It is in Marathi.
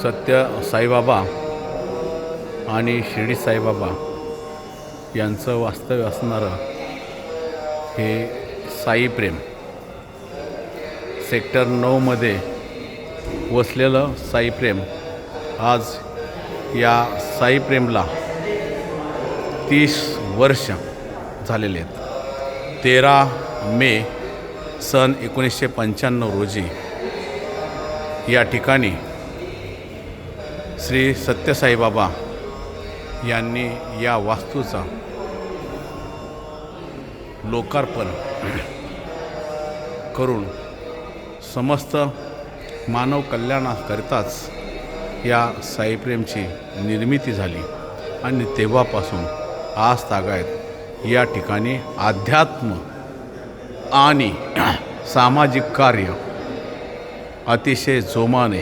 सत्य साईबाबा आणि शिर्डी साईबाबा यांचं वास्तव्य असणारं हे साई प्रेम सेक्टर 9मध्ये वसलेलं साई प्रेम आज या साई प्रेमला 30 वर्ष झालेले आहेत. 13 मे सन 1995 रोजी या ठिकाणी श्री सत्य साईबाबा यांनी या वास्तूचा लोकार्पण करून समस्त मानव कल्याणाकरिताच या साईप्रेमची निर्मिती झाली आणि तेव्हापासून आज तागायत या ठिकाणी अध्यात्म आणि सामाजिक कार्य अतिशय जोमाने